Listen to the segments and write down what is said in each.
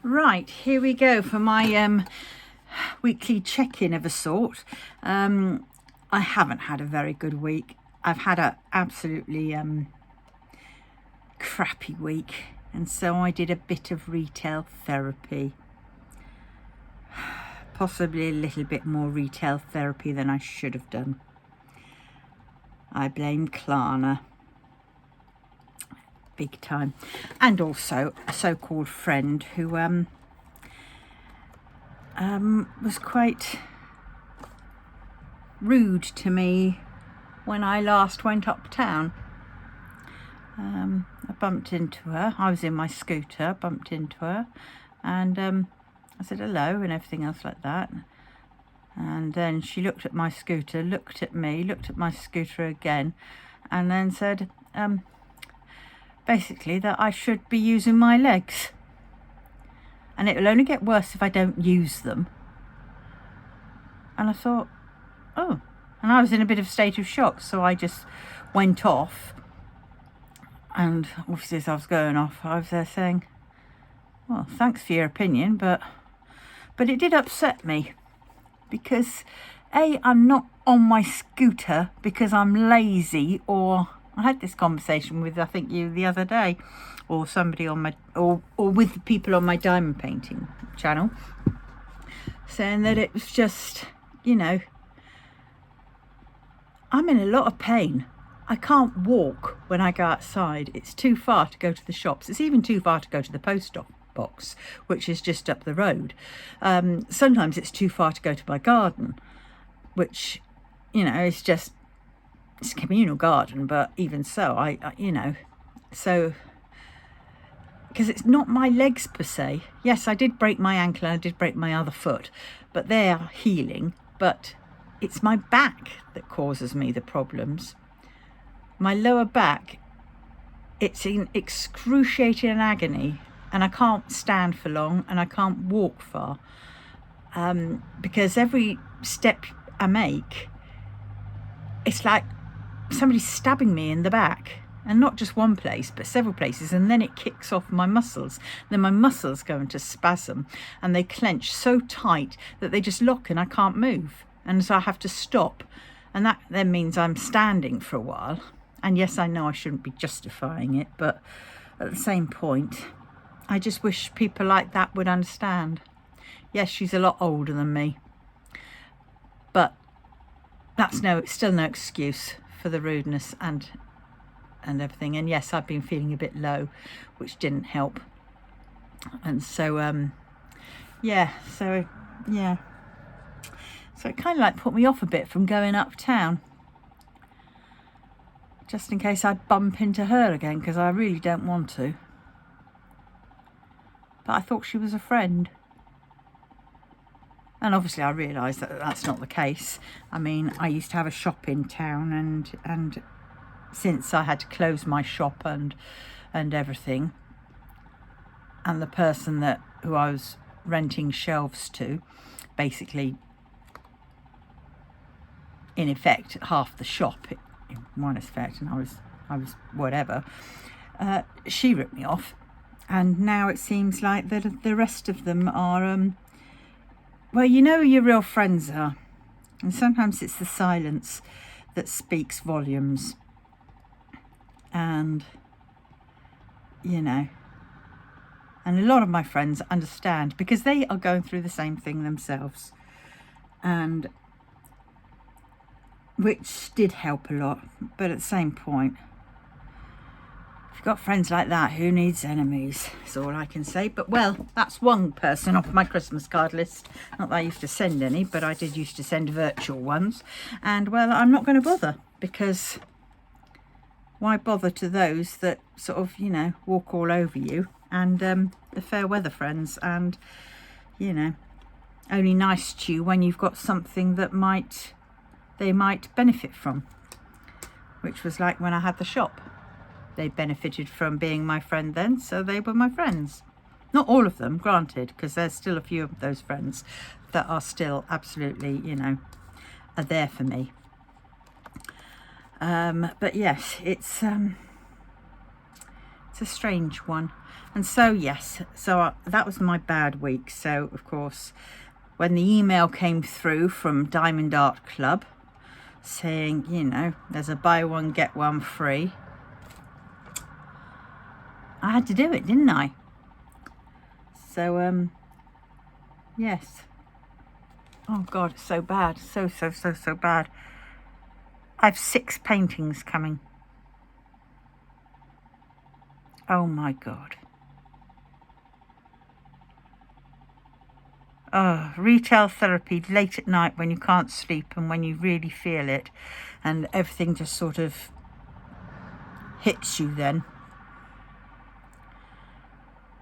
Right, here we go for my weekly check-in of a sort. I haven't had a very good week. I've had a absolutely crappy week, and so I did a bit of retail therapy. Possibly a little bit more retail therapy than I should have done. I blame Klarna. Big time. And also a so-called friend who was quite rude to me when I last went uptown. I bumped into her. I was in my scooter, bumped into her, and I said hello and everything else like that. And then she looked at my scooter, looked at me, looked at my scooter again, and then said basically that I should be using my legs, and it will only get worse if I don't use them. And I thought, oh, and I was in a bit of a state of shock, so I just went off. And obviously as I was going off, I was there saying, well, thanks for your opinion, but it did upset me, because I'm not on my scooter because I'm lazy, or I had this conversation with, I think, you the other day, or somebody on my, or with the people on my diamond painting channel, saying that it was just, you know, I'm in a lot of pain. I can't walk when I go outside. It's too far to go to the shops. It's even too far to go to the post box, which is just up the road. Sometimes it's too far to go to my garden, which, you know, is just, it's a communal garden, but even so, I you know, so, because it's not my legs per se. Yes, I did break my ankle and I did break my other foot, but they are healing. But it's my back that causes me the problems. My lower back, it's in excruciating agony, and I can't stand for long, and I can't walk far, because every step I make, it's like somebody's stabbing me in the back, and not just one place but several places, and then it kicks off my muscles. Then my muscles go into spasm, and they clench so tight that they just lock and I can't move, and so I have to stop, and that then means I'm standing for a while. And yes, I know I shouldn't be justifying it, but at the same point, I just wish people like that would understand. Yes, she's a lot older than me, but that's still no excuse for the rudeness and everything. And yes, I've been feeling a bit low, which didn't help. And so so it kind of like put me off a bit from going uptown, just in case I'd bump into her again, because I really don't want to. But I thought she was a friend. And obviously I realised that that's not the case. I mean, I used to have a shop in town, and since I had to close my shop and everything, and the person who I was renting shelves to, basically, in effect, half the shop, in one effect, and I was whatever, she ripped me off. And now it seems like that the rest of them are, well, you know who your real friends are. And sometimes it's the silence that speaks volumes. And, you know, and a lot of my friends understand, because they are going through the same thing themselves. And which did help a lot. But at the same point, if you've got friends like that, who needs enemies? That's all I can say. But, well, that's one person off my Christmas card list. Not that I used to send any, but I did used to send virtual ones. And, well, I'm not going to bother, because why bother to those that sort of, you know, walk all over you, and the fair weather friends, and, you know, only nice to you when you've got something that they might benefit from, which was like when I had the shop. They benefited from being my friend then, so they were my friends. Not all of them, granted, because there's still a few of those friends that are still absolutely, you know, are there for me. But yes, it's a strange one. And so, yes, so that was my bad week. So, of course, when the email came through from Diamond Art Club saying, you know, there's a buy one, get one free, I had to do it, didn't I? So, yes. Oh, God, it's so bad. So bad. I've 6 paintings coming. Oh, my God. Oh, retail therapy late at night when you can't sleep and when you really feel it and everything just sort of hits you then.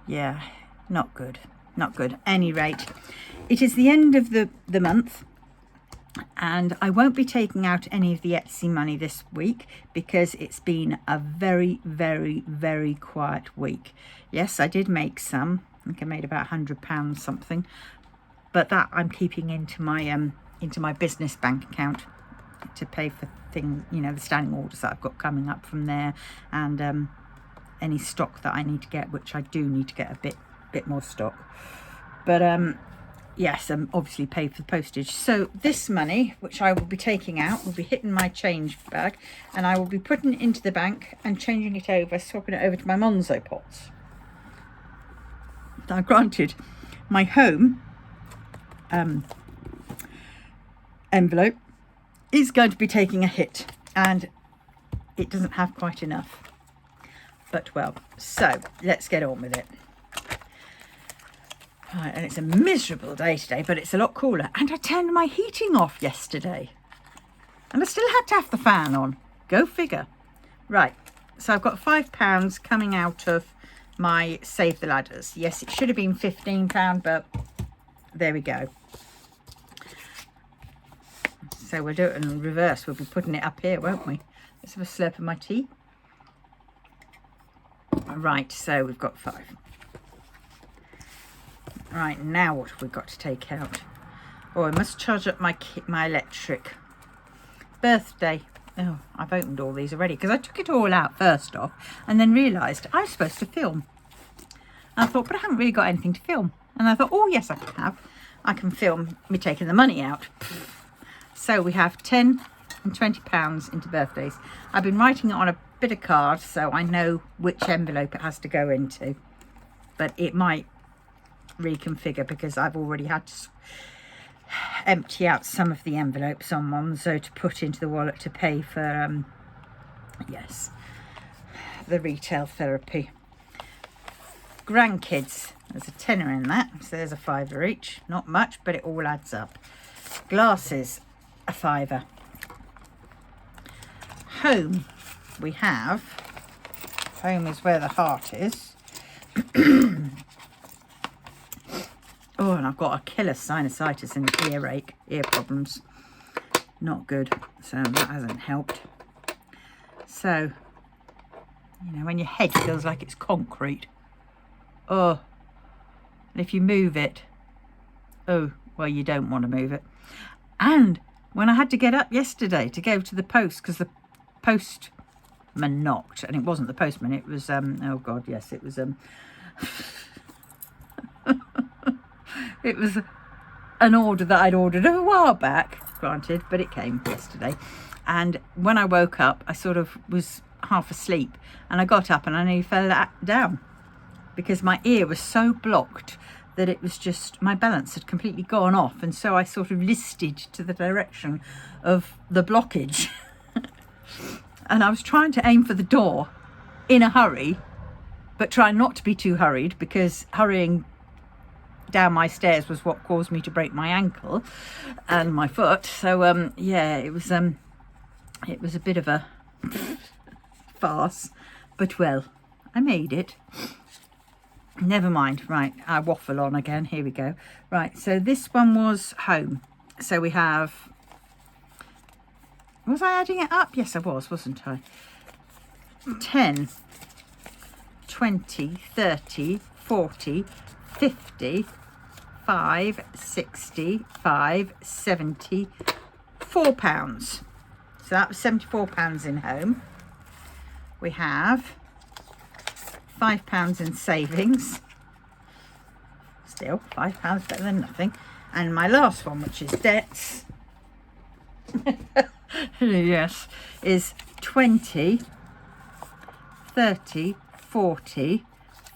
Yeah, not good. Not good. At any rate, it is the end of the month and I won't be taking out any of the Etsy money this week because it's been a very, very, very quiet week. Yes, I did make some. I think I made about £100 something. But that I'm keeping into my business bank account to pay for things, you know, the standing orders that I've got coming up from there, and any stock that I need to get, which I do need to get a bit more stock. But yes, obviously pay for the postage. So this money, which I will be taking out, will be hitting my change bag, and I will be putting it into the bank and changing it over, swapping it over to my Monzo pots. Now, granted, my home envelope is going to be taking a hit and it doesn't have quite enough, but well, so let's get on with it. Right, and it's a miserable day today, but it's a lot cooler, and I turned my heating off yesterday and I still had to have the fan on. Go figure. Right, so I've got £5 coming out of my Save the Ladders. Yes, it should have been £15, but there we go. So we'll do it in reverse. We'll be putting it up here, won't we? Let's have a slurp of my tea. Right, so we've got 5. Right, now what have we got to take out? Oh, I must charge up my electric. Birthday. Oh, I've opened all these already because I took it all out first off and then realised I was supposed to film. And I thought, but I haven't really got anything to film. And I thought, oh yes, I can have. I can film me taking the money out. So we have £10 and £20 into birthdays. I've been writing it on a bit of card so I know which envelope it has to go into. But it might reconfigure because I've already had to empty out some of the envelopes on Monzo to put into the wallet to pay for, yes, the retail therapy. Grandkids. There's a tenner in that, so there's a £5 each. Not much, but it all adds up. Glasses, a £5. Home, we have. Home is where the heart is. Oh, and I've got a killer sinusitis and earache, ear problems. Not good, so that hasn't helped. So, you know, when your head feels like it's concrete. Oh. And if you move it, oh, well, you don't want to move it. And when I had to get up yesterday to go to the post, because the postman knocked, and it wasn't the postman, it was, oh God, yes, it was, it was an order that I'd ordered a while back, granted, but it came yesterday. And when I woke up, I sort of was half asleep, and I got up and I nearly fell down because my ear was so blocked that it was just, my balance had completely gone off, and so I sort of listed to the direction of the blockage. And I was trying to aim for the door in a hurry, but trying not to be too hurried, because hurrying down my stairs was what caused me to break my ankle and my foot. So yeah, it was a bit of a farce, but well, I made it. Never mind. Right, I waffle on again. Here we go. Right, so this one was home. So we have, was I adding it up? Yes, I was, wasn't I? 10, 20, 30, 40, 50, 5, 60, 5, 70, £4. So that was £74 in home. We have £5 in savings. Still, £5 better than nothing. And my last one, which is debts, yes, is 20, 30, 40,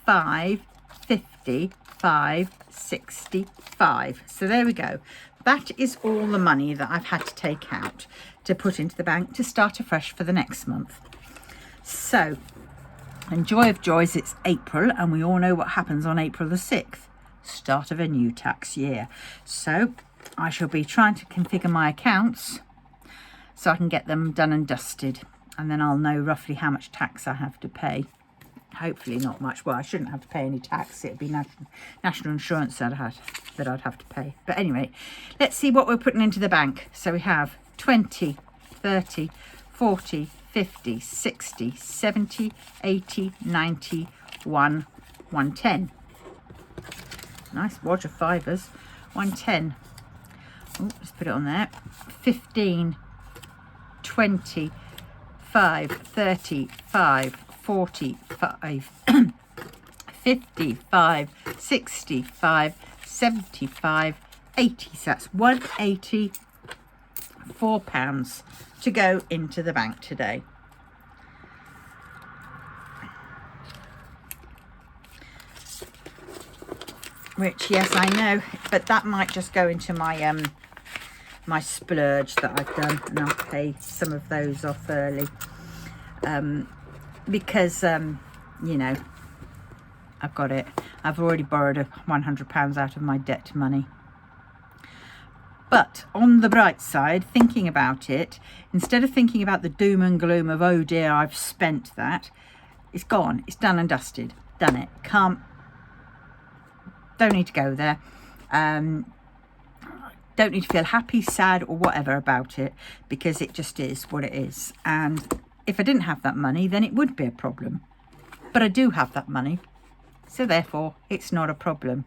5, 50, 5, 65. So there we go. That is all the money that I've had to take out to put into the bank to start afresh for the next month. So, and joy of joys, it's April, and we all know what happens on April the 6th. Start of a new tax year. So I shall be trying to configure my accounts so I can get them done and dusted, and then I'll know roughly how much tax I have to pay. Hopefully not much. Well, I shouldn't have to pay any tax. It'd be national insurance that I'd have to pay. But anyway, let's see what we're putting into the bank. So we have 20, 30, 40, 50, 60, 70, 80, 90, 110. Nice wad of fivers. 110. Oh, let's put it on there. 15, 20, 5, 35, 45, 55, 65, 75, 80. So that's £184 to go into the bank today. Which, yes, I know, but that might just go into my my splurge that I've done, and I'll pay some of those off early, because you know, I've got it. I've already borrowed £100 out of my debt money. But on the bright side, thinking about it, instead of thinking about the doom and gloom of, oh dear, I've spent that, it's gone. It's done and dusted. Done it. Don't need to go there. Don't need to feel happy, sad or whatever about it, because it just is what it is. And if I didn't have that money, then it would be a problem. But I do have that money, so therefore it's not a problem.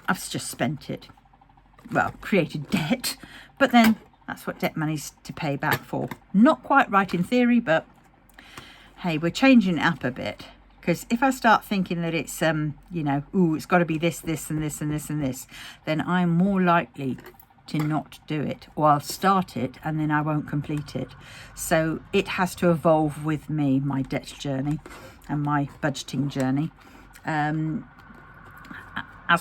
I've just spent it. Well, created debt, but then that's what debt money's to pay back for. Not quite right in theory, but hey, we're changing it up a bit. Because if I start thinking that it's, you know, ooh, it's got to be this, this, and this, and this, and this, then I'm more likely to not do it. Or I'll start it and then I won't complete it. So it has to evolve with me, my debt journey and my budgeting journey. As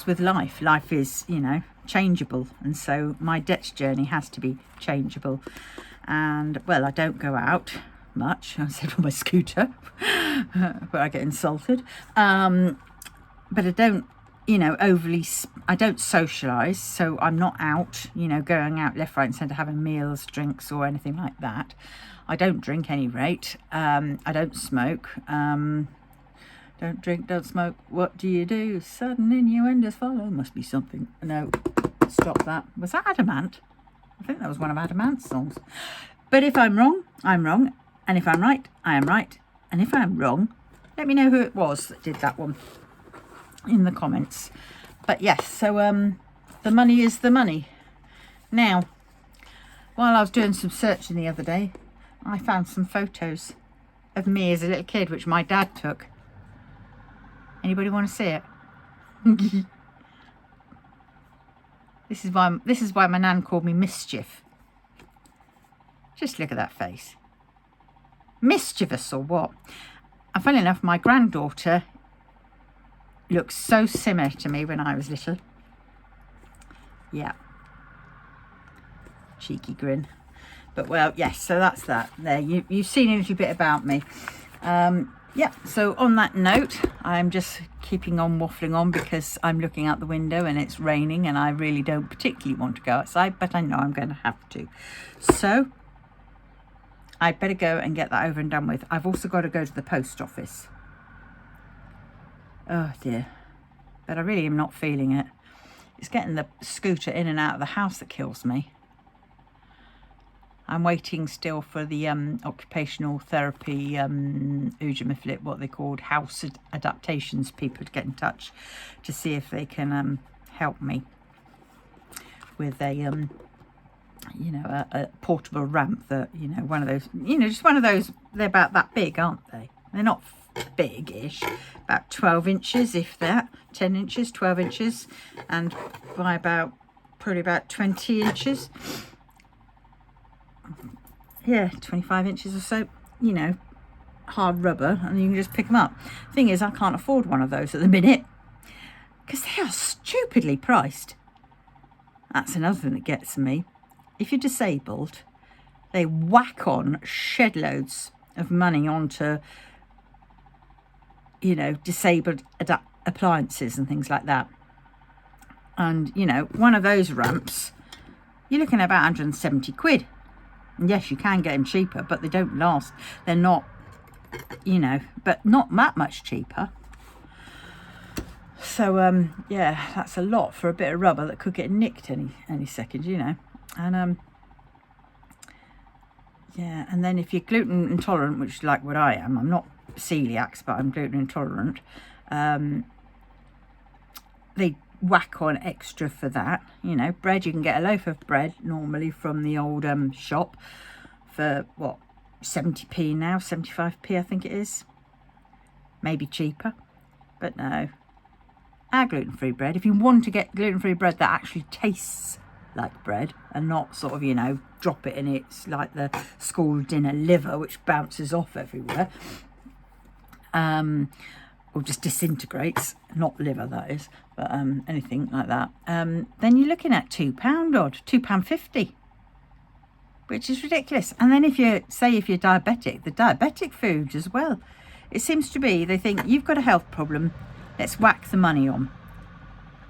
with life, life is, you know, changeable. And so my debt journey has to be changeable. And, well, I don't go out much. I said on my scooter where I get insulted, but I don't, you know, I don't socialise, so I'm not out, you know, going out left, right and centre having meals, drinks or anything like that. I don't drink any rate. I don't smoke. Don't drink, don't smoke. What do you do? Sudden innuendos follow. Must be something. No, stop that. Was that Adamant? I think that was one of Adamant's songs. But if I'm wrong, I'm wrong. And if I'm right, I am right. And if I'm wrong, let me know who it was that did that one in the comments. But yes, so the money is the money. Now, while I was doing some searching the other day, I found some photos of me as a little kid, which my dad took. Anybody want to see it? This is why my nan called me Mischief. Just look at that face. Mischievous or what? And funny enough, my granddaughter looks so similar to me when I was little. Yeah. Cheeky grin. But well, yes, so that's that. There, you've seen a little bit about me. Yeah, so on that note, I'm just keeping on waffling on because I'm looking out the window and it's raining and I really don't particularly want to go outside, but I know I'm going to have to. So I'd better go and get that over and done with. I've also got to go to the post office. Oh dear. But I really am not feeling it. It's getting the scooter in and out of the house that kills me. I'm waiting still for the occupational therapy, what they called, house adaptations people to get in touch to see if they can help me with a, you know, a portable ramp that, you know, one of those, you know, just one of those, they're about that big, aren't they? They're not big-ish, about 12 inches, if that, 10 inches, 12 inches, and by probably about 20 inches. Yeah, 25 inches or so, you know, hard rubber, and you can just pick them up. Thing is, I can't afford one of those at the minute because they are stupidly priced. That's another thing that gets me. If you're disabled, they whack on shed loads of money onto, you know, disabled appliances and things like that. And, you know, one of those ramps, you're looking at about 170 quid. And yes, you can get them cheaper, but they don't last. They're not, you know, but not that much cheaper. So, yeah, that's a lot for a bit of rubber that could get nicked any second, you know. And, yeah, and then if you're gluten intolerant, which is like what I am, I'm not celiac, but I'm gluten intolerant, they whack on extra for that. You know, bread, you can get a loaf of bread normally from the old shop for, what, 70p now, 75p I think it is. Maybe cheaper, but no. Our gluten-free bread, if you want to get gluten-free bread that actually tastes like bread and not sort of, you know, drop it in it's like the school dinner liver which bounces off everywhere, or just disintegrates, not liver that is, but anything like that, then you're looking at £2 odd, £2.50, which is ridiculous. And then if you're diabetic, the diabetic food as well, it seems to be they think you've got a health problem, let's whack the money on.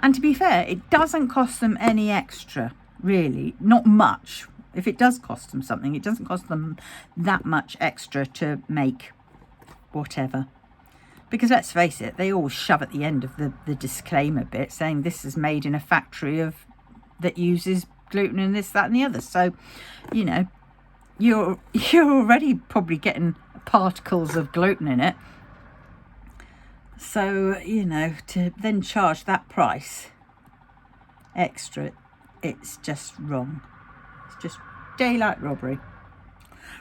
And to be fair, it doesn't cost them any extra, really, not much. If it does cost them something, it doesn't cost them that much extra to make whatever. Because let's face it, they always shove at the end of the disclaimer bit saying this is made in a factory that uses gluten and this, that and the other. So, you know, you're already probably getting particles of gluten in it. So, you know, to then charge that price extra, it's just wrong. It's just daylight robbery.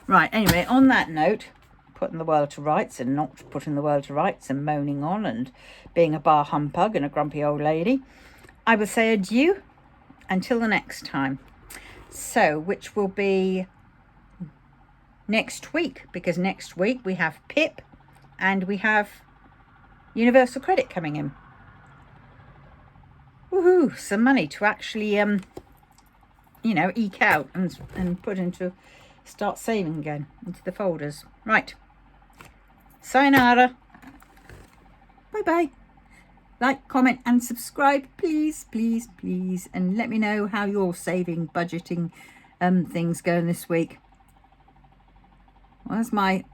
Right, anyway, on that note, putting the world to rights and not putting the world to rights and moaning on and being a bar humbug and a grumpy old lady, I will say adieu until the next time. So, which will be next week, because next week we have Pip and we have Universal Credit coming in. Woohoo! Some money to actually, you know, eke out and put into, start saving again into the folders. Right. Sayonara. Bye-bye. Like, comment and subscribe, please, please, please. And let me know how your saving, budgeting things going this week. Well, as my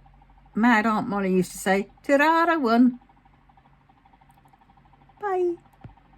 mad Aunt Molly used to say, ta-ra-ra one. Bye.